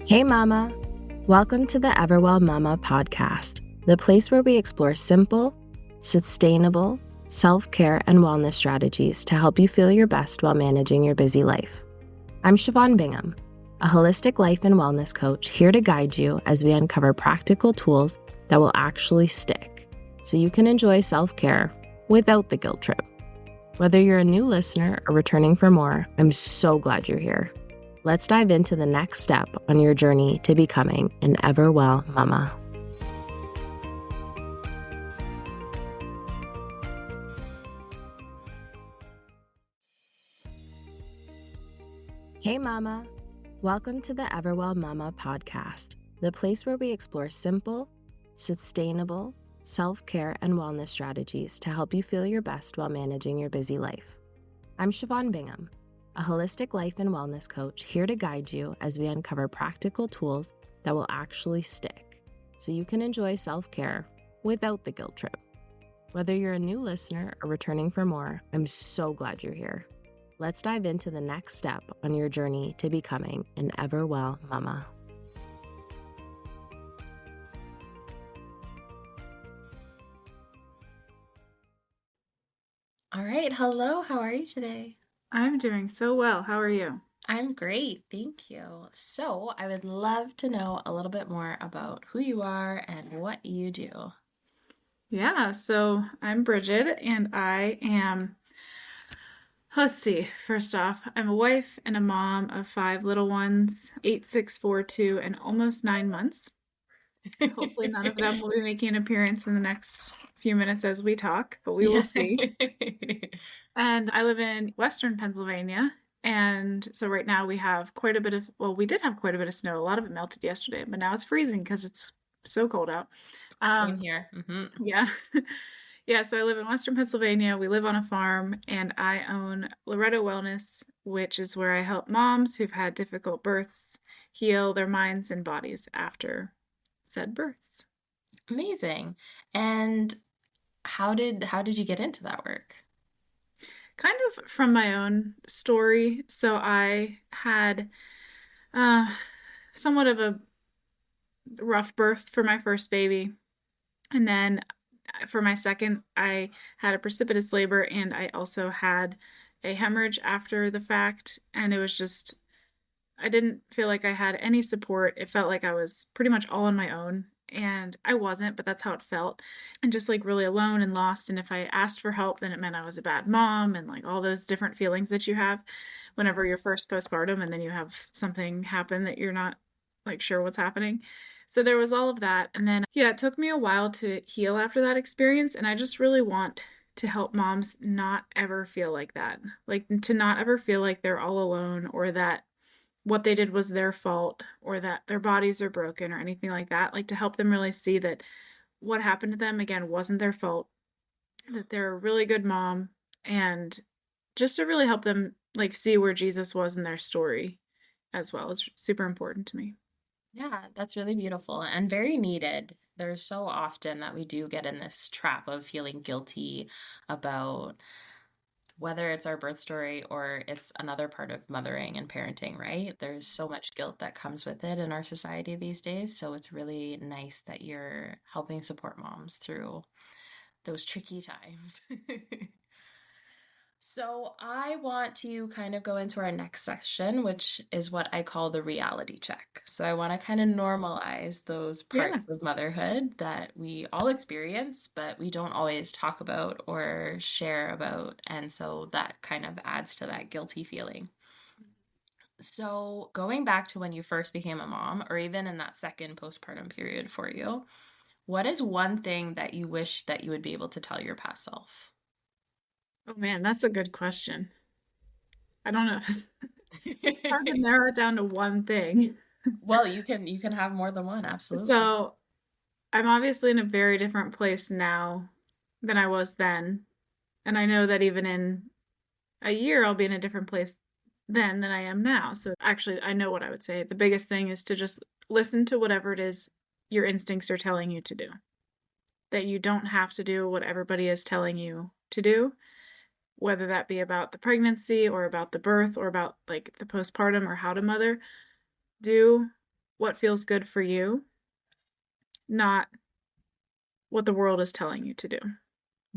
Hey Mama! Welcome to the Everwell Mama podcast, the place where we explore simple, sustainable, self-care and wellness strategies to help you feel your best while managing your busy life. I'm Siobhan Bingham, a holistic life and wellness coach here to guide you as we uncover practical tools that will actually stick, so you can enjoy self-care without the guilt trip. Whether you're a new listener or returning for more, I'm so glad you're here. Let's dive into the next step on your journey to becoming an Everwell Mama. Hey Mama! Welcome to the Everwell Mama podcast, the place where we explore simple, sustainable, self-care and wellness strategies to help you feel your best while managing your busy life. I'm Siobhan Bingham, a holistic life and wellness coach here to guide you as we uncover practical tools that will actually stick, so you can enjoy self-care without the guilt trip. Whether you're a new listener or returning for more, I'm so glad you're here. Let's dive into the next step on your journey to becoming an Everwell Mama. All right. Hello. How are you today? I'm doing so well. How are you? I'm great. Thank you. So, I would love to know a little bit more about who you are and what you do. Yeah, so I'm Brigid and I am, let's see, first off, I'm a wife and a mom of 5 little ones, 8, 6, 4, 2, and almost 9 months. Hopefully none of them will be making an appearance in the next few minutes as we talk, but we will Yeah. see. And I live in Western Pennsylvania. And so right now we have quite a bit of, well, we did have quite a bit of snow. A lot of it melted yesterday, but now it's freezing because it's so cold out. Same here. Yeah. Yeah, so I live in Western Pennsylvania. We live on a farm, and I own Loretto Wellness, which is where I help moms who've had difficult births heal their minds and bodies after said births. Amazing. And how did you get into that work? Kind of from my own story. So I had uh, somewhat of a rough birth for my first baby. And then for my second, I had a precipitous labor and I also had a hemorrhage after the fact. And it was just, I didn't feel like I had any support. It felt like I was pretty much all on my own. And I wasn't, but that's how it felt. And just like really alone and lost. And if I asked for help, then it meant I was a bad mom and like all those different feelings that you have whenever you're first postpartum and then you have something happen that you're not like sure what's happening. So there was all of that. And then, yeah, it took me a while to heal after that experience. And I just really want to help moms not ever feel like that. Like to not ever feel like they're all alone or that what they did was their fault or that their bodies are broken or anything like that. Like to help them really see that what happened to them, again, wasn't their fault, that they're a really good mom, and just to really help them like see where Jesus was in their story as well is super important to me. Yeah, that's really beautiful and very needed. There's so often that we do get in this trap of feeling guilty about whether it's our birth story or it's another part of mothering and parenting, right? There's so much guilt that comes with it in our society these days. So it's really nice that you're helping support moms through those tricky times. So I want to kind of go into our next section, which is what I call the reality check. So I want to kind of normalize those Yeah. parts of motherhood that we all experience, but we don't always talk about or share about. And so that kind of adds to that guilty feeling. So going back to when you first became a mom, or even in that second postpartum period for you, what is one thing that you wish that you would be able to tell your past self? Oh man, that's a good question. I don't know. Hard to narrow it down to one thing. Well, you can have more than one, absolutely. So I'm obviously in a very different place now than I was then. And I know that even in a year, I'll be in a different place then than I am now. So actually, I know what I would say. The biggest thing is to just listen to whatever it is your instincts are telling you to do. That you don't have to do what everybody is telling you to do, whether that be about the pregnancy or about the birth or about like the postpartum or how to mother. Do what feels good for you, not what the world is telling you to do.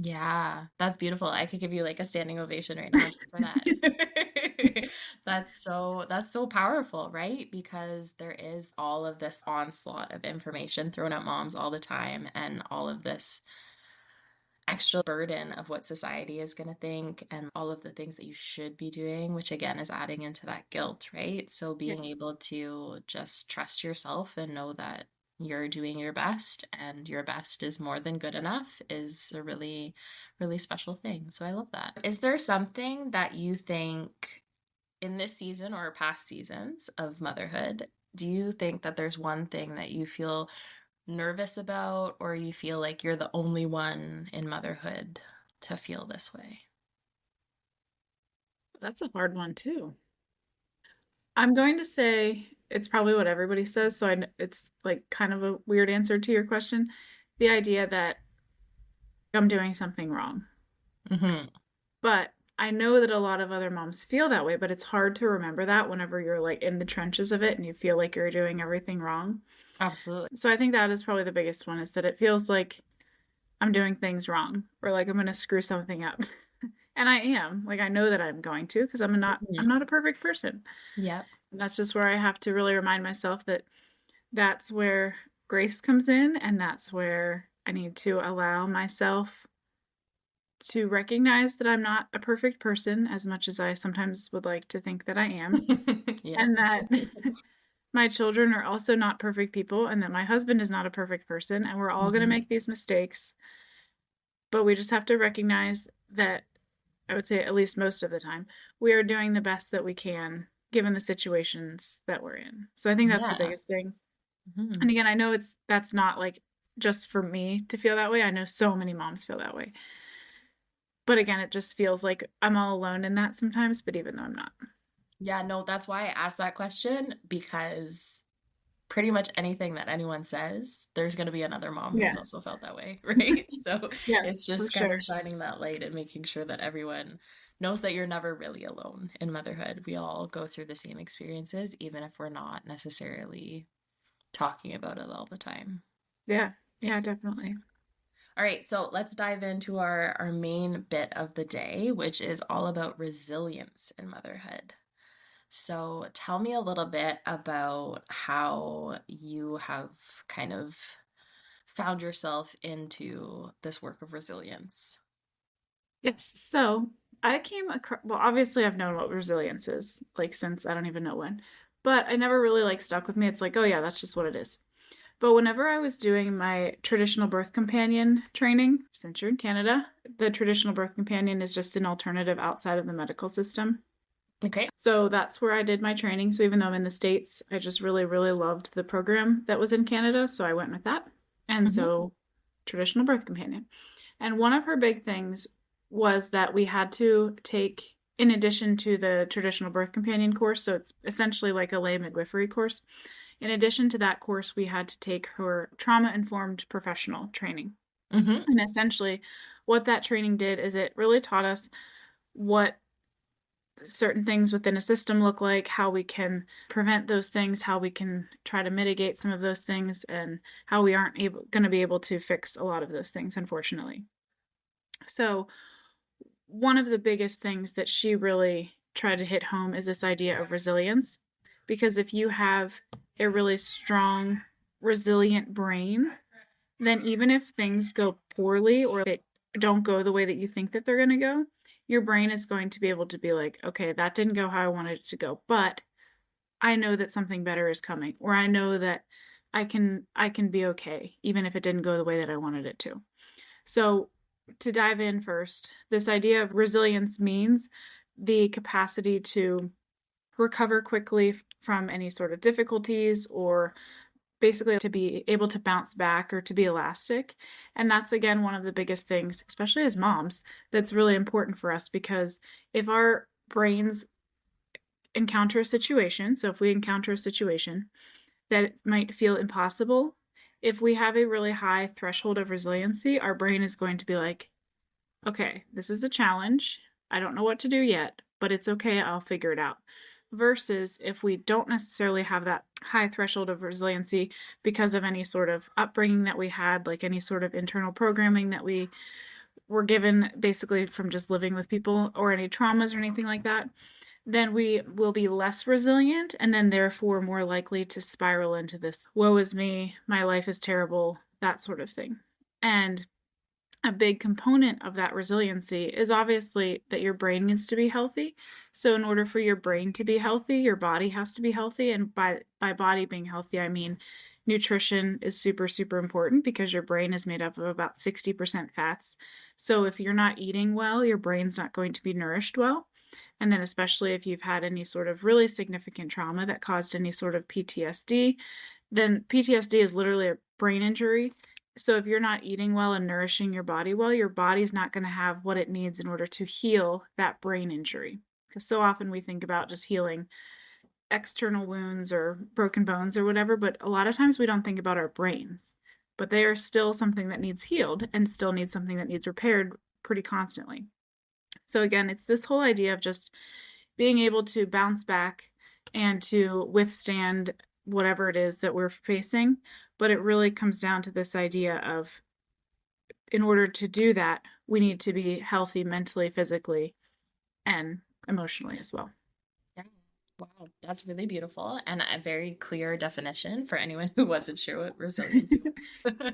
Yeah, that's beautiful. I could give you like a standing ovation right now just for that. That's so powerful, right? Because there is all of this onslaught of information thrown at moms all the time and all of this extra burden of what society is going to think and all of the things that you should be doing, which again is adding into that guilt, right? So Yeah. being able to just trust yourself and know that you're doing your best and your best is more than good enough is a really, really special thing. So I love that. Is there something that you think in this season or past seasons of motherhood, do you think that there's one thing that you feel nervous about, or you feel like you're the only one in motherhood to feel this way? That's a hard one too. I'm going to say it's probably what everybody says, so it's like kind of a weird answer to your question. The idea that I'm doing something wrong. Hmm. But I know that a lot of other moms feel that way, but it's hard to remember that whenever you're like in the trenches of it and you feel like you're doing everything wrong. Absolutely. So I think that is probably the biggest one is that it feels like I'm doing things wrong or like I'm going to screw something up. And I am. Like I know that I'm going to because I'm Mhm. not a perfect person. Yep. And that's just where I have to really remind myself that that's where grace comes in and that's where I need to allow myself to recognize that I'm not a perfect person as much as I sometimes would like to think that I am, Yep. and that my children are also not perfect people, and that my husband is not a perfect person, and we're all going to Hmm. make these mistakes. But we just have to recognize that, I would say, at least most of the time, we are doing the best that we can given the situations that we're in. So I think that's the Yeah. biggest thing. Hmm. And again, I know that's not like just for me to feel that way. I know so many moms feel that way. But again, it just feels like I'm all alone in that sometimes, but even though I'm not. Yeah, no, that's why I asked that question because pretty much anything that anyone says, there's going to be another mom who's Yeah. also felt that way, right? So it's Yes, for just kind of sure. shining that light and making sure that everyone knows that you're never really alone in motherhood. We all go through the same experiences, even if we're not necessarily talking about it all the time. Yeah. Yeah, definitely. All right, so let's dive into our main bit of the day, which is all about resilience in motherhood. So tell me a little bit about how you have kind of found yourself into this work of resilience. Yes. So I came across, well, obviously I've known what resilience is, like since I don't even know when, but I never really like stuck with me. It's like, oh yeah, that's just what it is. But whenever I was doing my traditional birth companion training, since you're in Canada, the traditional birth companion is just an alternative outside of the medical system. Okay. So that's where I did my training. So even though I'm in the States, I just really, really loved the program that was in Canada. So I went with that. And Hmm. so traditional birth companion. And one of her big things was that we had to take, in addition to the traditional birth companion course, so it's essentially like a lay midwifery course. In addition to that course, we had to take her trauma informed professional training. Hmm. And essentially, what that training did is it really taught us what certain things within a system look like, how we can prevent those things, how we can try to mitigate some of those things, and how we aren't able going to be able to fix a lot of those things, unfortunately. So, one of the biggest things that she really tried to hit home is this idea of resilience. Because if you have a really strong, resilient brain, then even if things go poorly or they don't go the way that you think that they're going to go, your brain is going to be able to be like, okay, that didn't go how I wanted it to go, but I know that something better is coming, or I know that I can be okay even if it didn't go the way that I wanted it to. So, to dive in first, this idea of resilience means the capacity to recover quickly from any sort of difficulties or basically to be able to bounce back or to be elastic. And that's again one of the biggest things, especially as moms, that's really important for us because if our brains encounter a situation, so if we encounter a situation that might feel impossible, if we have a really high threshold of resiliency, our brain is going to be like, okay, this is a challenge. I don't know what to do yet, but it's okay. I'll figure it out. versus if we don't necessarily have that high threshold of resiliency because of any sort of upbringing that we had, like any sort of internal programming that we were given basically from just living with people, or any traumas or anything like that, then we will be less resilient and then therefore more likely to spiral into this woe is me, my life is terrible, that sort of thing. And a big component of that resiliency is obviously that your brain needs to be healthy. So in order for your brain to be healthy, your body has to be healthy. And by body being healthy, I mean nutrition is super, super important because your brain is made up of about 60% fats. So if you're not eating well, your brain's not going to be nourished well. And then especially if you've had any sort of really significant trauma that caused any sort of PTSD, then PTSD is literally a brain injury. So if you're not eating well and nourishing your body well, your body's not going to have what it needs in order to heal that brain injury. Because so often we think about just healing external wounds or broken bones or whatever, but a lot of times we don't think about our brains. But they are still something that needs healed and still needs something that needs repaired pretty constantly. So again, it's this whole idea of just being able to bounce back and to withstand whatever it is that we're facing. But it really comes down to this idea of, in order to do that, we need to be healthy mentally, physically, and emotionally as well. Yeah. Wow, that's really beautiful and a very clear definition for anyone who wasn't sure what resilience was.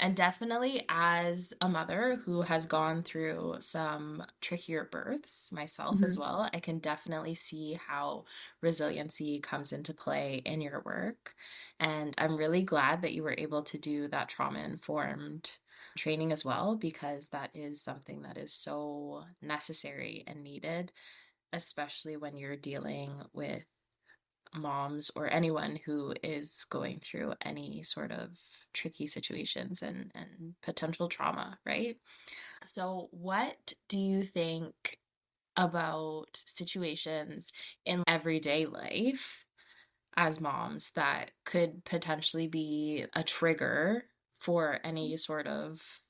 And definitely, as a mother who has gone through some trickier births myself as well, I can definitely see how resiliency comes into play in your work. And I'm really glad that you were able to do that trauma-informed training as well, because that is something that is so necessary and needed, especially when you're dealing with moms or anyone who is going through any sort of tricky situations and potential trauma, right? So, what do you think about situations in everyday life as moms that could potentially be a trigger for any sort of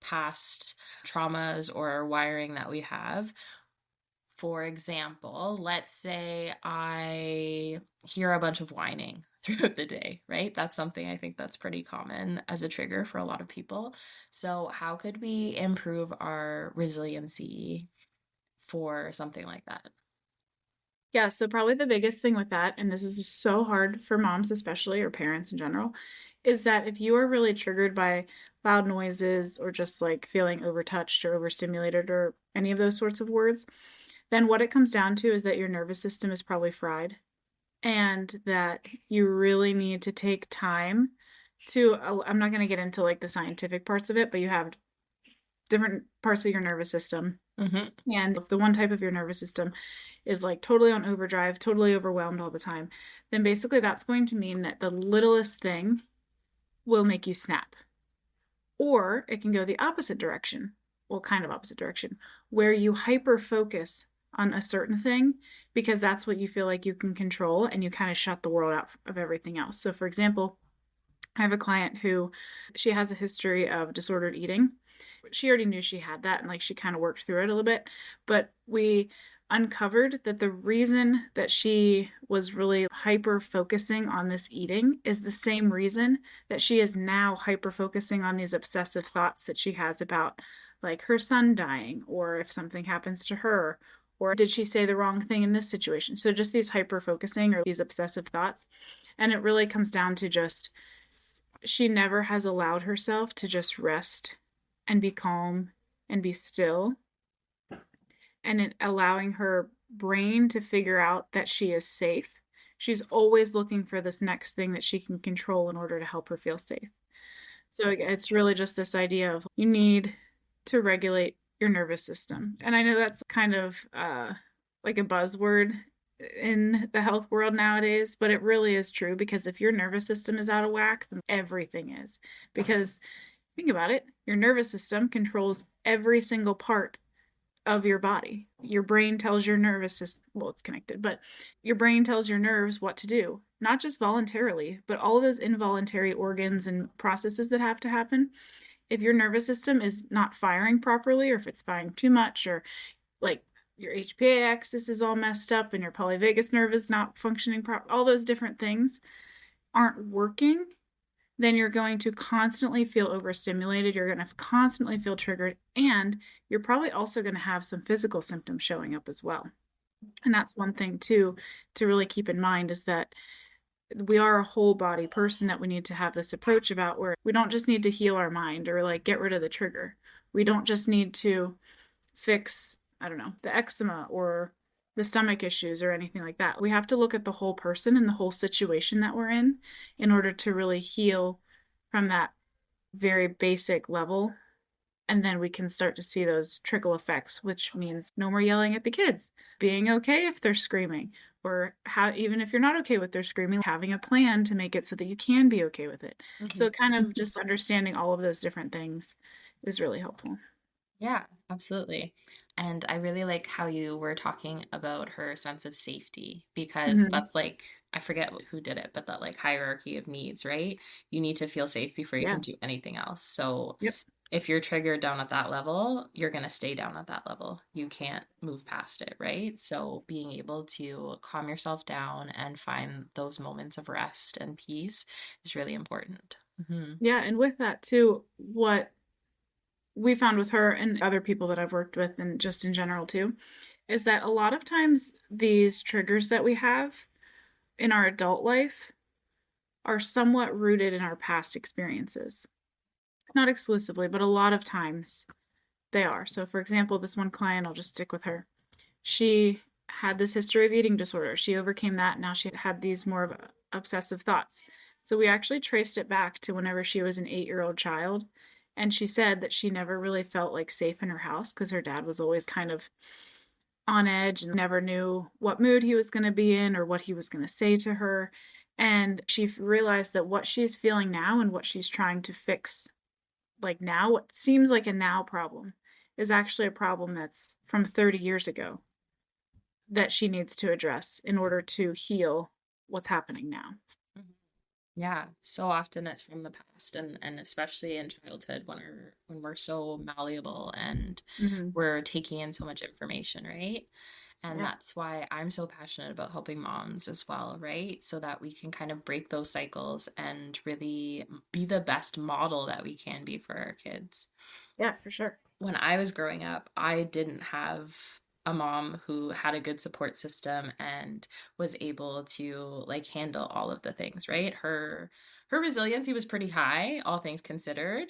past traumas or wiring that we have? For example, let's say I hear a bunch of whining throughout the day, right? That's something I think that's pretty common as a trigger for a lot of people. So, how could we improve our resiliency for something like that? Yeah, so probably the biggest thing with that, and this is so hard for moms especially, or parents in general, is that if you are really triggered by loud noises or just like feeling overtouched or overstimulated or any of those sorts of words, then what it comes down to is that your nervous system is probably fried and that you really need to take time to, I'm not going to get into like the scientific parts of it, but you have different parts of your nervous system. And if the one type of your nervous system is like totally on overdrive, totally overwhelmed all the time, then basically that's going to mean that the littlest thing will make you snap. Or it can go the opposite direction, well, kind of opposite direction, where you hyper focus on a certain thing because that's what you feel like you can control and you kind of shut the world out of everything else. So, for example, I have a client who she has a history of disordered eating. She already knew she had that and like she kind of worked through it a little bit, but we uncovered that the reason that she was really hyper focusing on this eating is the same reason that she is now hyper focusing on these obsessive thoughts that she has about like her son dying, or if something happens to her, or did she say the wrong thing in this situation. So just these hyper focusing or these obsessive thoughts. And it really comes down to just, she never has allowed herself to just rest and be calm and be still, and it allowing her brain to figure out that she is safe. She's always looking for this next thing that she can control in order to help her feel safe. So it's really just this idea of you need to regulate your nervous system. And I know that's kind of like a buzzword in the health world nowadays, but it really is true, because if your nervous system is out of whack, then everything is. Because think about it, your nervous system controls every single part of your body. Your brain tells your nervous system, well, it's connected, but your brain tells your nerves what to do, not just voluntarily, but all of those involuntary organs and processes that have to happen. If your nervous system is not firing properly, or if it's firing too much, or like your HPA axis is all messed up and your polyvagus nerve is not functioning properly, all those different things aren't working, then you're going to constantly feel overstimulated. You're going to constantly feel triggered. And you're probably also going to have some physical symptoms showing up as well. And that's one thing, too, to really keep in mind is that we are a whole body person, that we need to have this approach about where we don't just need to heal our mind or like get rid of the trigger. We don't just need to fix, I don't know, the eczema or the stomach issues or anything like that. We have to look at the whole person and the whole situation that we're in order to really heal from that very basic level. And then we can start to see those trickle effects, which means no more yelling at the kids, being okay if they're screaming, or how, even if you're not okay with their screaming, having a plan to make it so that you can be okay with it. Mm-hmm. So kind of just understanding all of those different things is really helpful. Yeah, absolutely. And I really like how you were talking about her sense of safety, because that's like, I forget who did it, but that like hierarchy of needs, right? You need to feel safe before you Yeah. can do anything else. So Yep. if you're triggered down at that level, you're going to stay down at that level. You can't move past it, right? So being able to calm yourself down and find those moments of rest and peace is really important. Mm-hmm. Yeah. And with that too, what we found with her and other people that I've worked with and just in general too, is that a lot of times these triggers that we have in our adult life are somewhat rooted in our past experiences. Not exclusively, but a lot of times they are. So for example, this one client, I'll just stick with her. She had this history of eating disorder. She overcame that. Now she had these more of obsessive thoughts. So we actually traced it back to whenever she was an 8-year-old child. And she said that she never really felt like safe in her house because her dad was always kind of on edge and never knew what mood he was going to be in or what he was going to say to her. And she realized that what she's feeling now and what she's trying to fix, like now, what seems like a now problem, is actually a problem that's from 30 years ago that she needs to address in order to heal what's happening now. Yeah, so often it's from the past, and especially in childhood when we're so malleable and we're taking in so much information, right? And that's why I'm so passionate about helping moms as well, right? So that we can kind of break those cycles and really be the best model that we can be for our kids. Yeah, for sure. When I was growing up, I didn't have a mom who had a good support system and was able to like handle all of the things, right? Her resiliency was pretty high, all things considered.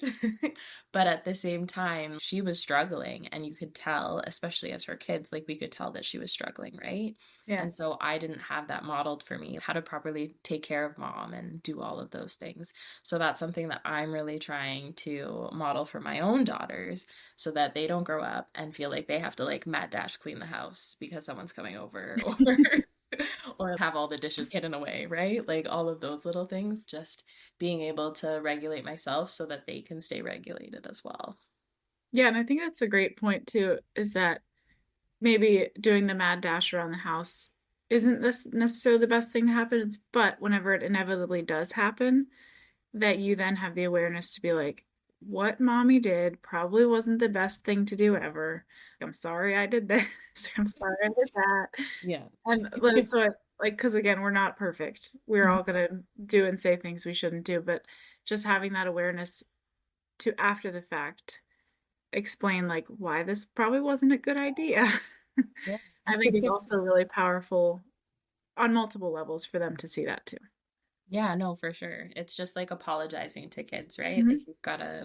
But at the same time, she was struggling, and you could tell, especially as her kids, like we could tell that she was struggling, right? Yeah. And so I didn't have that modeled for me, how to properly take care of mom and do all of those things. So that's something that I'm really trying to model for my own daughters so that they don't grow up and feel like they have to like mad dash clean the house because someone's coming over or have all the dishes hidden away, right? Like all of those little things, just being able to regulate myself so that they can stay regulated as well. Yeah, and I think that's a great point too, is that maybe doing the mad dash around the house isn't this necessarily the best thing to happen, but whenever it inevitably does happen, that you then have the awareness to be like, what mommy did probably wasn't the best thing to do ever. I'm sorry I did this. I'm sorry I did that. Yeah. And so because again, we're not perfect. We're all going to do and say things we shouldn't do, but just having that awareness to after the fact explain like why this probably wasn't a good idea. Yeah. I think is also really powerful on multiple levels for them to see that too. Yeah, no, for sure. It's just like apologizing to kids, right? Like you've got to.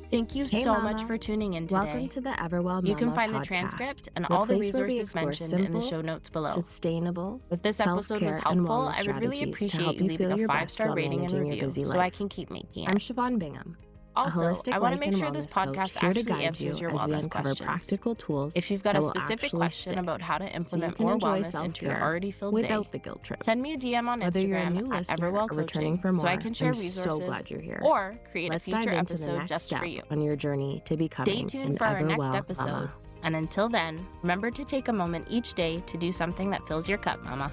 Thank you so much for tuning in today. Welcome to the Everwell Mama You can find podcast, the transcript and all the resources mentioned simple, in the show notes below. Sustainable, if this episode was helpful, I would really appreciate you leaving a 5-star rating and review so I can keep making it. I'm Siobhan Bingham. Also, I want to make sure this podcast actually answers your wellness questions. Practical tools if you've got a specific question about how to implement more wellness into your already filled without the guilt trip, send me a DM on Instagram at Everwell Coaching so I can share resources. So glad you're here. Or create a future episode just for you. On your journey to becoming Stay tuned for our next episode. Mama. And until then, remember to take a moment each day to do something that fills your cup, Mama.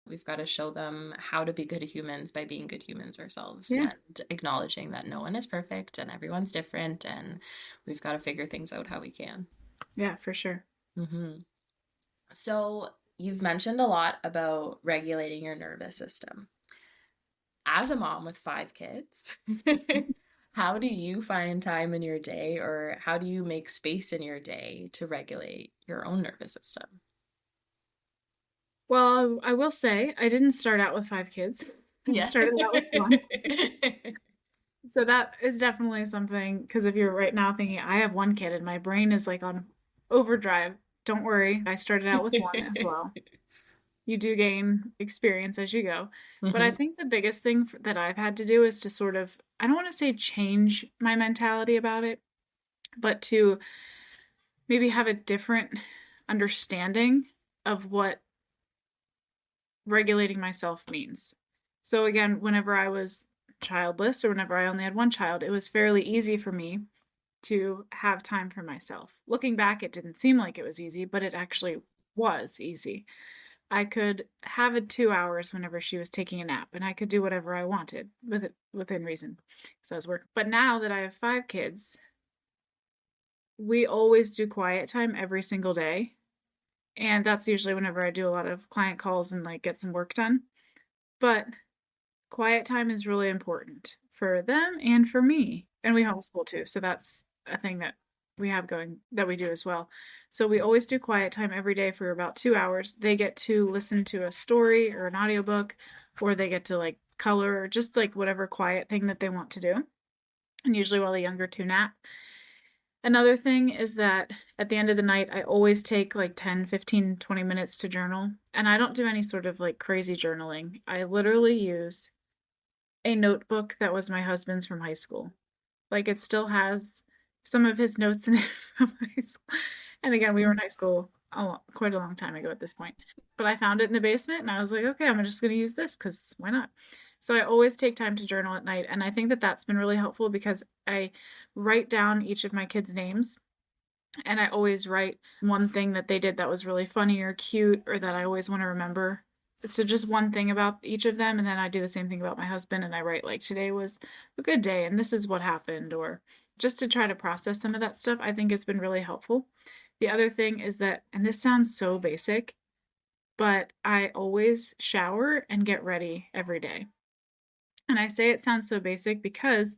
We've we've got to show them how to be good humans by being good humans ourselves Yeah. and acknowledging that no one is perfect and everyone's different and we've got to figure things out how we can. Yeah, for sure. Hmm. So you've mentioned a lot about regulating your nervous system. As a mom with 5 kids, how do you find time in your day, or how do you make space in your day to regulate your own nervous system? Well, I will say I didn't start out with 5 kids. I Yeah. started out with one. So that is definitely something, because if you're right now thinking, I have one kid and my brain is like on overdrive, don't worry. I started out with one as well. You do gain experience as you go. But I Hmm. think the biggest thing that I've had to do is to sort of, I don't want to say change my mentality about it, but to maybe have a different understanding of what regulating myself means. So again, whenever I was childless or whenever I only had one child, it was fairly easy for me to have time for myself. Looking back, it didn't seem like it was easy, but it actually was easy. I could have it 2 hours whenever she was taking a nap, and I could do whatever I wanted within reason. So I was working. But now that I have 5 kids, we always do quiet time every single day. And that's usually whenever I do a lot of client calls and like get some work done. But quiet time is really important for them and for me. And we homeschool too. So that's a thing that we have going that we do as well. So we always do quiet time every day for about 2 hours. They get to listen to a story or an audiobook, or they get to like color or just like whatever quiet thing that they want to do. And usually while the younger two nap. Another thing is that at the end of the night, I always take like 10, 15, 20 minutes to journal. And I don't do any sort of like crazy journaling. I literally use a notebook that was my husband's from high school. Like it still has some of his notes in it from high school. And again, we were in high school quite a long time ago at this point. But I found it in the basement and I was like, okay, I'm just going to use this because why not? So I always take time to journal at night. And I think that that's been really helpful because I write down each of my kids' names. And I always write one thing that they did that was really funny or cute or that I always want to remember. So just one thing about each of them. And then I do the same thing about my husband and I write like today was a good day and this is what happened, or just to try to process some of that stuff. I think it's been really helpful. The other thing is that, and this sounds so basic, but I always shower and get ready every day. And I say it sounds so basic because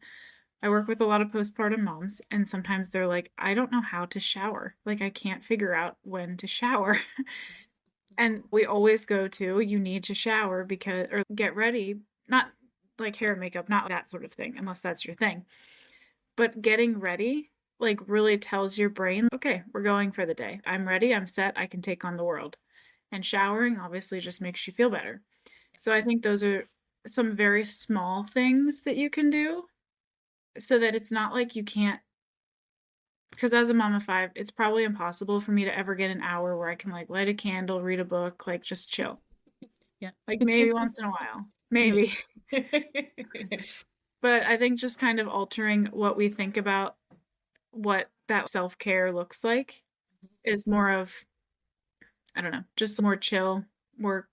I work with a lot of postpartum moms, and sometimes they're like, I don't know how to shower. Like, I can't figure out when to shower. And we always go to, you need to shower because, or get ready, not like hair and makeup, not that sort of thing, unless that's your thing. But getting ready, like, really tells your brain, okay, we're going for the day. I'm ready, I'm set, I can take on the world. And showering obviously just makes you feel better. So I think those are some very small things that you can do so that it's not like you can't, because as a mom of 5, it's probably impossible for me to ever get an hour where I can like light a candle, read a book, like just chill. Yeah. Like maybe once in a while, Yeah. maybe. But I think just kind of altering what we think about what that self-care looks like is more of, I don't know, just more chill, more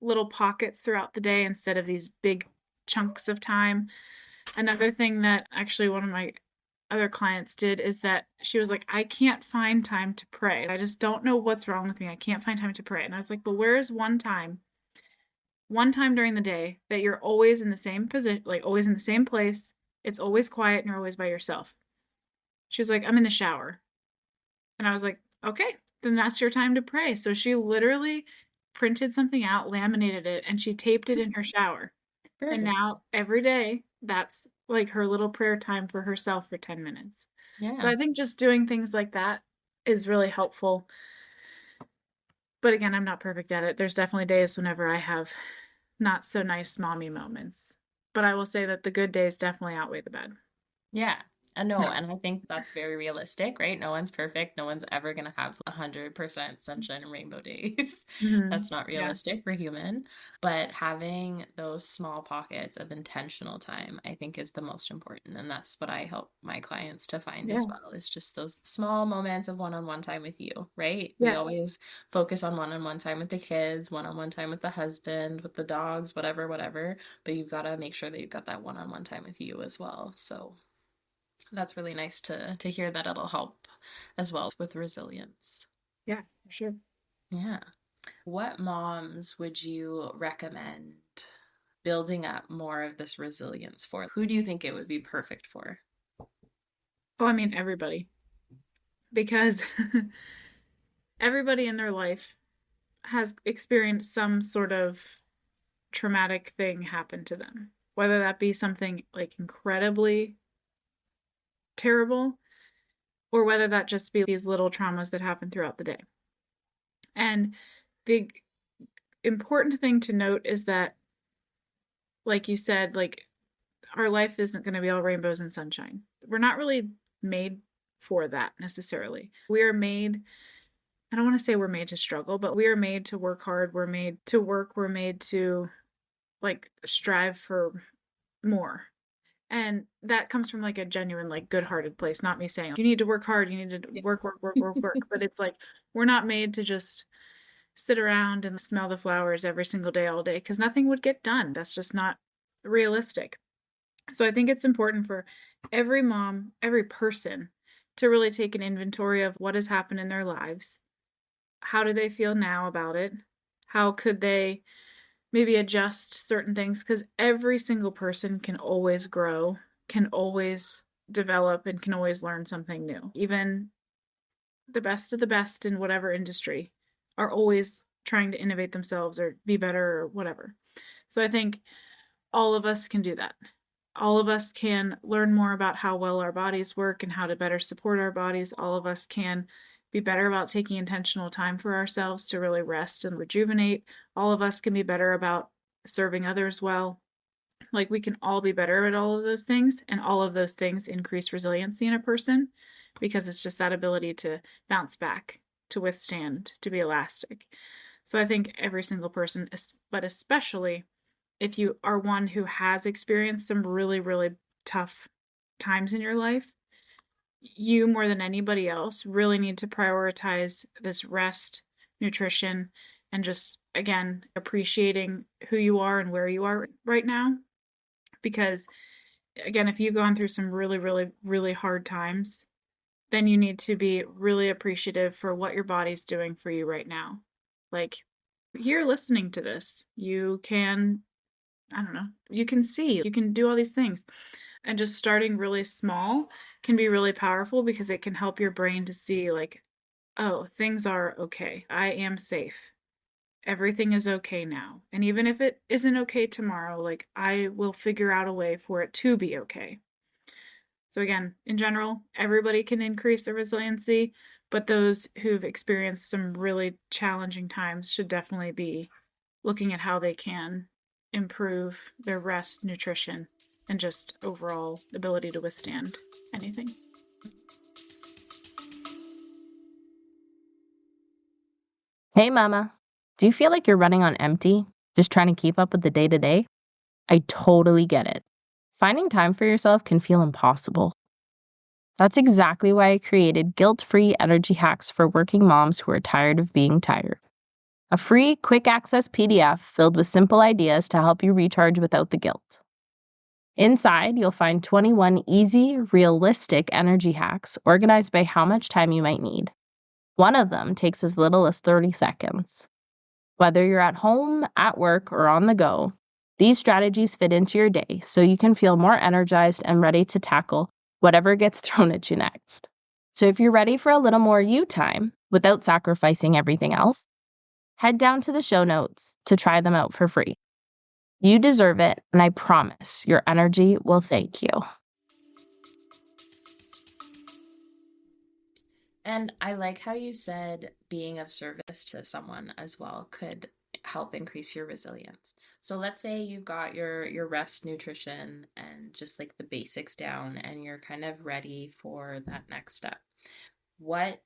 little pockets throughout the day instead of these big chunks of time. Another thing that actually one of my other clients did is that she was like, I can't find time to pray. I just don't know what's wrong with me. I can't find time to pray. And I was like, but where is one time during the day that you're always in the same position, like always in the same place? It's always quiet and you're always by yourself. She was like, I'm in the shower. And I was like, okay, then that's your time to pray. So she literally printed something out, laminated it, and she taped it in her shower. And Perfect. now every day, that's like her little prayer time for herself for 10 minutes. So Yeah. I think just doing things like that is really helpful. But again, I'm not perfect at it. There's definitely days whenever I have not so nice mommy moments. But I will say that the good days definitely outweigh the bad. Yeah. No, and I think that's very realistic, right? No one's perfect. No one's ever going to have 100% sunshine and rainbow days. That's not Yeah. realistic. We're human. But having those small pockets of intentional time, I think, is the most important. And that's what I help my clients to find as Yeah. well. It's just those small moments of one-on-one time with you, right? We Yes. always focus on one-on-one time with the kids, one-on-one time with the husband, with the dogs, whatever, whatever. But you've got to make sure that you've got that one-on-one time with you as well. So that's really nice to hear that it'll help as well with resilience. Yeah, for sure. Yeah. What moms would you recommend building up more of this resilience for? Who do you think it would be perfect for? Well, I mean, everybody, because everybody in their life has experienced some sort of traumatic thing happen to them, whether that be something like incredibly terrible or whether that just be these little traumas that happen throughout the day. And the important thing to note is that, like you said, like our life isn't going to be all rainbows and sunshine. We're not really made for that necessarily. We are made, I don't want to say we're made to struggle, but we are made to work hard. We're made to work. We're made to like strive for more. And that comes from like a genuine, like good hearted place, not me saying you need to work hard, you need to work, work, work, work, work. But it's like we're not made to just sit around and smell the flowers every single day, all day, because nothing would get done. That's just not realistic. So I think it's important for every mom, every person to really take an inventory of what has happened in their lives. How do they feel now about it? How could they maybe adjust certain things? Because every single person can always grow, can always develop, and can always learn something new. Even the best of the best in whatever industry are always trying to innovate themselves or be better or whatever. So I think all of us can do that. All of us can learn more about how well our bodies work and how to better support our bodies. All of us can be better about taking intentional time for ourselves to really rest and rejuvenate. All of us can be better about serving others well. Like we can all be better at all of those things, and all of those things increase resiliency in a person because it's just that ability to bounce back, to withstand, to be elastic. So I think every single person, but especially if you are one who has experienced some really, really tough times in your life, you more than anybody else really need to prioritize this rest, nutrition, and just again appreciating who you are and where you are right now. Because again, if you've gone through some really, really, really hard times, then you need to be really appreciative for what your body's doing for you right now. Like you're listening to this, you can, I don't know, you can see, you can do all these things. And just starting really small can be really powerful because it can help your brain to see, like, oh, things are okay. I am safe. Everything is okay now. And even if it isn't okay tomorrow, like, I will figure out a way for it to be okay. So, again, in general, everybody can increase their resiliency, but those who've experienced some really challenging times should definitely be looking at how they can improve their rest, nutrition, and just overall ability to withstand anything. Hey, Mama. Do you feel like you're running on empty, just trying to keep up with the day to day? I totally get it. Finding time for yourself can feel impossible. That's exactly why I created guilt-free energy hacks for working moms who are tired of being tired. A free, quick access PDF filled with simple ideas to help you recharge without the guilt. Inside, you'll find 21 easy, realistic energy hacks organized by how much time you might need. One of them takes as little as 30 seconds. Whether you're at home, at work, or on the go, these strategies fit into your day so you can feel more energized and ready to tackle whatever gets thrown at you next. So if you're ready for a little more you time without sacrificing everything else, head down to the show notes to try them out for free. You deserve it, and I promise your energy will thank you. And I like how you said being of service to someone as well could help increase your resilience. So let's say you've got your rest, nutrition, and just like the basics down, and you're kind of ready for that next step. What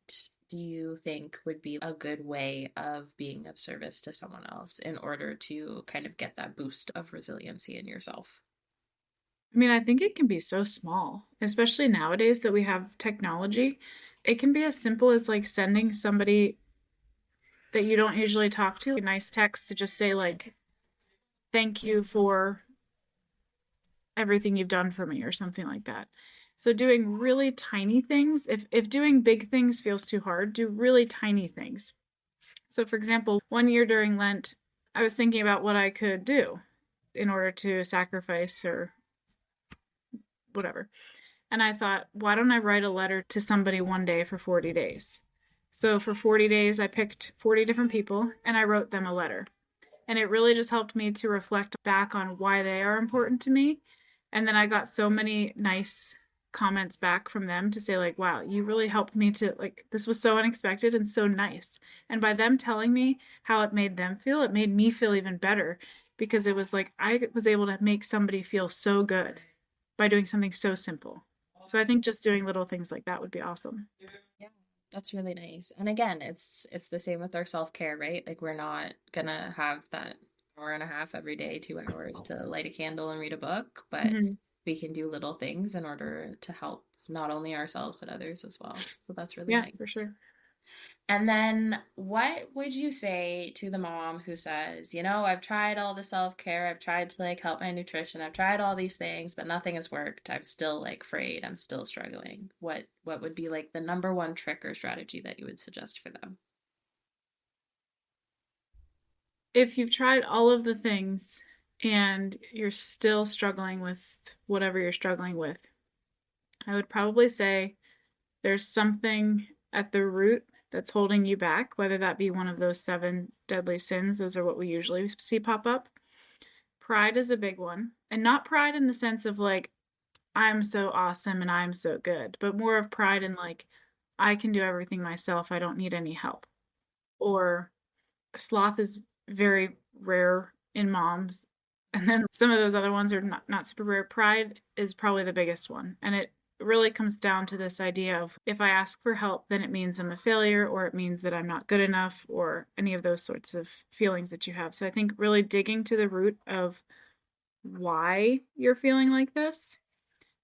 do you think would be a good way of being of service to someone else in order to kind of get that boost of resiliency in yourself? I mean, I think it can be so small, especially nowadays that we have technology. It can be as simple as like sending somebody that you don't usually talk to a nice text to just say like, thank you for everything you've done for me or something like that. So doing really tiny things, if doing big things feels too hard, do really tiny things. So for example, one year during Lent, I was thinking about what I could do in order to sacrifice or whatever. And I thought, why don't I write a letter to somebody one day for 40 days? So for 40 days, I picked 40 different people and I wrote them a letter. And it really just helped me to reflect back on why they are important to me. And then I got so many nice comments back from them to say like, wow, you really helped me to like, this was so unexpected and so nice. And by them telling me how it made them feel, it made me feel even better because it was like I was able to make somebody feel so good by doing something so simple. So I think just doing little things like that would be awesome. Yeah, that's really nice. And again, it's the same with our self-care, right? Like we're not gonna have that hour and a half every day, 2 hours to light a candle and read a book, but Mm-hmm. we can do little things in order to help not only ourselves but others as well. So that's really Yeah, for nice. sure. And then what would you say to the mom who says, I've tried all the self-care, I've tried to like help my nutrition, I've tried all these things, but nothing has worked. I'm still like frayed, I'm still struggling. What would be like the number one trick or strategy that you would suggest for them? If you've tried all of the things and you're still struggling with whatever you're struggling with, I would probably say there's something at the root that's holding you back, whether that be one of those seven deadly sins. Those are what we usually see pop up. Pride is a big one. And not pride in the sense of like, I'm so awesome and I'm so good, but more of pride in like, I can do everything myself. I don't need any help. Or sloth is very rare in moms. And then some of those other ones are not super rare. Pride is probably the biggest one. And it really comes down to this idea of if I ask for help, then it means I'm a failure or it means that I'm not good enough or any of those sorts of feelings that you have. So I think really digging to the root of why you're feeling like this,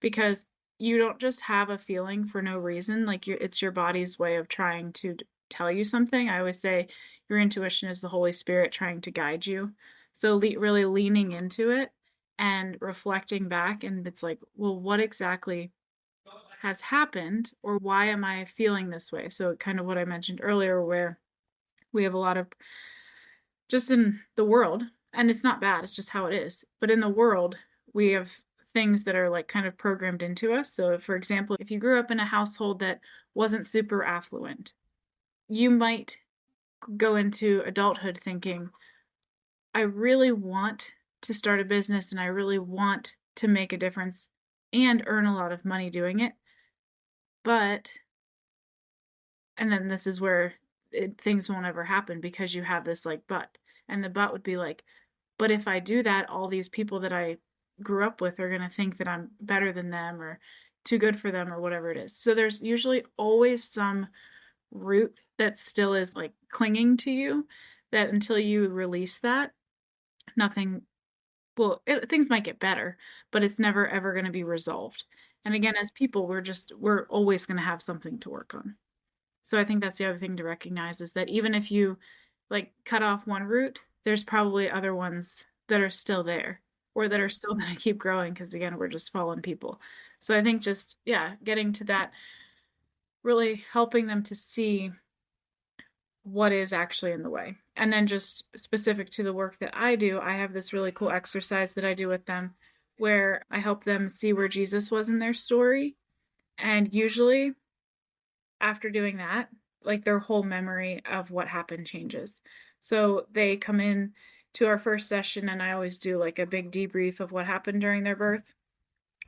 because you don't just have a feeling for no reason. Like it's your body's way of trying to tell you something. I always say your intuition is the Holy Spirit trying to guide you. So really leaning into it and reflecting back, and it's like, well, what exactly has happened, or why am I feeling this way? So kind of what I mentioned earlier, where we have a lot of just in the world, and it's not bad, it's just how it is. But in the world, we have things that are like kind of programmed into us. So, for example, if you grew up in a household that wasn't super affluent, you might go into adulthood thinking, I really want to start a business and I really want to make a difference and earn a lot of money doing it. But, and then this is where things won't ever happen because you have this like, but, and the but would be like, but if I do that, all these people that I grew up with are going to think that I'm better than them or too good for them or whatever it is. So there's usually always some root that still is like clinging to you that until you release that, nothing, well, things might get better, but it's never ever going to be resolved. And again, as people, we're always going to have something to work on. So I think that's the other thing to recognize is that even if you like cut off one root, there's probably other ones that are still there or that are still going to keep growing because again, we're just fallen people. So I think just, yeah, getting to that, really helping them to see what is actually in the way. And then just specific to the work that I do, I have this really cool exercise that I do with them where I help them see where Jesus was in their story. And usually after doing that, like their whole memory of what happened changes. So they come in to our first session, and I always do like a big debrief of what happened during their birth.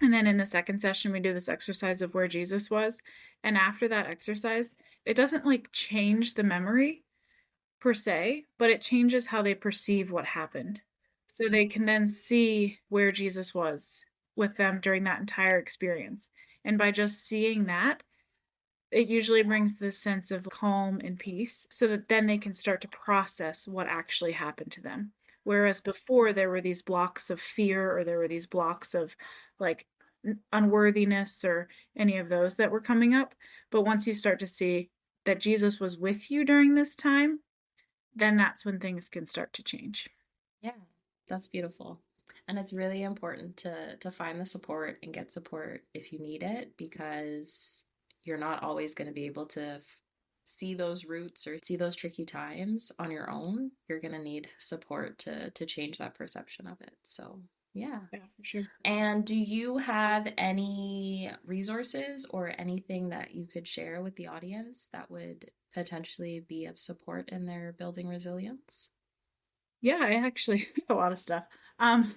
And then in the second session, we do this exercise of where Jesus was. And after that exercise, it doesn't like change the memory, per se, but it changes how they perceive what happened. So they can then see where Jesus was with them during that entire experience. And by just seeing that, it usually brings this sense of calm and peace so that then they can start to process what actually happened to them. Whereas before there were these blocks of fear, or there were these blocks of like unworthiness or any of those that were coming up. But once you start to see that Jesus was with you during this time, then that's when things can start to change. Yeah, that's beautiful. And it's really important to find the support and get support if you need it, because you're not always going to be able to see those roots or see those tricky times on your own. You're going to need support to change that perception of it. So, yeah. Yeah, for sure. And do you have any resources or anything that you could share with the audience that would potentially be of support in their building resilience? Yeah, I actually have a lot of stuff.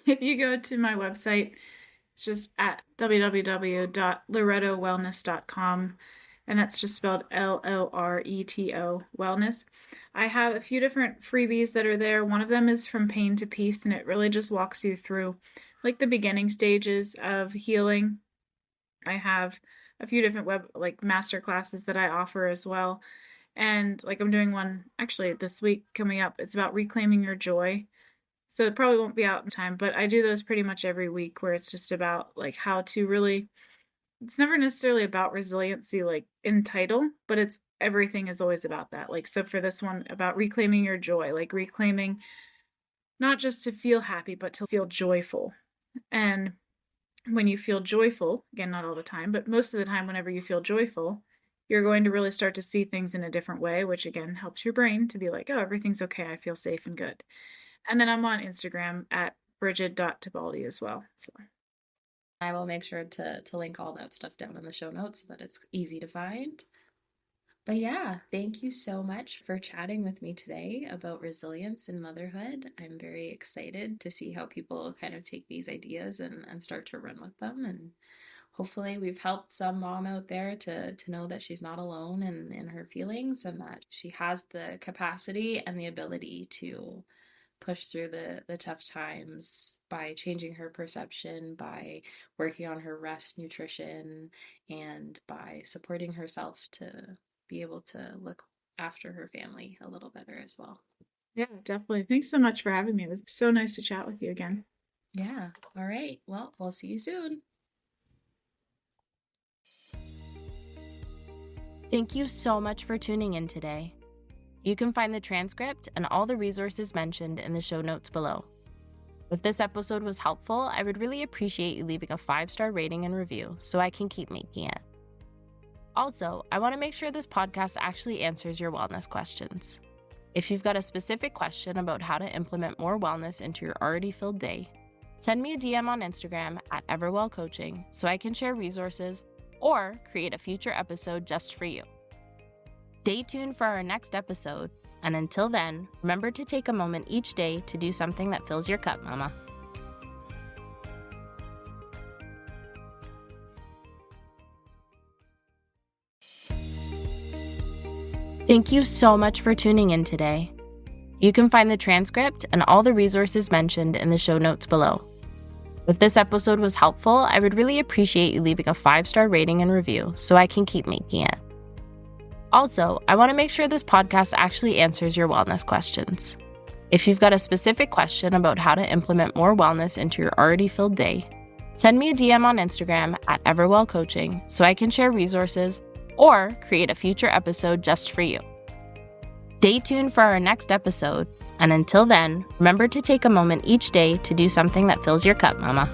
If you go to my website, it's just at www.loretowellness.com, and that's just spelled Loreto wellness. I have a few different freebies that are there. One of them is From Pain to Peace, and it really just walks you through like the beginning stages of healing. I have a few different master classes that I offer as well. And like I'm doing one actually this week coming up. It's about reclaiming your joy. So it probably won't be out in time, but I do those pretty much every week, where it's just about like how to really, it's never necessarily about resiliency like in title, but it's everything is always about that. Like, so for this one, about reclaiming your joy, like reclaiming not just to feel happy, but to feel joyful. And when you feel joyful, again, not all the time, but most of the time, whenever you feel joyful, you're going to really start to see things in a different way, which again helps your brain to be like, oh, everything's okay. I feel safe and good. And then I'm on Instagram at Brigid.Tebaldi as well. So I will make sure to link all that stuff down in the show notes so that it's easy to find. But yeah, thank you so much for chatting with me today about resilience in motherhood. I'm very excited to see how people kind of take these ideas and start to run with them. And hopefully we've helped some mom out there to know that she's not alone in her feelings, and that she has the capacity and the ability to push through the tough times by changing her perception, by working on her rest, nutrition, and by supporting herself to be able to look after her family a little better as well. Yeah, definitely. Thanks so much for having me. It was so nice to chat with you again. Yeah. All right. Well, we'll see you soon. Thank you so much for tuning in today. You can find the transcript and all the resources mentioned in the show notes below. If this episode was helpful, I would really appreciate you leaving a 5-star rating and review so I can keep making it. Also, I want to make sure this podcast actually answers your wellness questions. If you've got a specific question about how to implement more wellness into your already filled day, send me a DM on Instagram at EverwellCoaching so I can share resources or create a future episode just for you. Stay tuned for our next episode, and until then, remember to take a moment each day to do something that fills your cup, Mama. Thank you so much for tuning in today. You can find the transcript and all the resources mentioned in the show notes below. If this episode was helpful, I would really appreciate you leaving a 5-star rating and review so I can keep making it. Also, I want to make sure this podcast actually answers your wellness questions. If you've got a specific question about how to implement more wellness into your already filled day, send me a DM on Instagram at EverwellCoaching so I can share resources or create a future episode just for you. Stay tuned for our next episode, and until then, remember to take a moment each day to do something that fills your cup, Mama.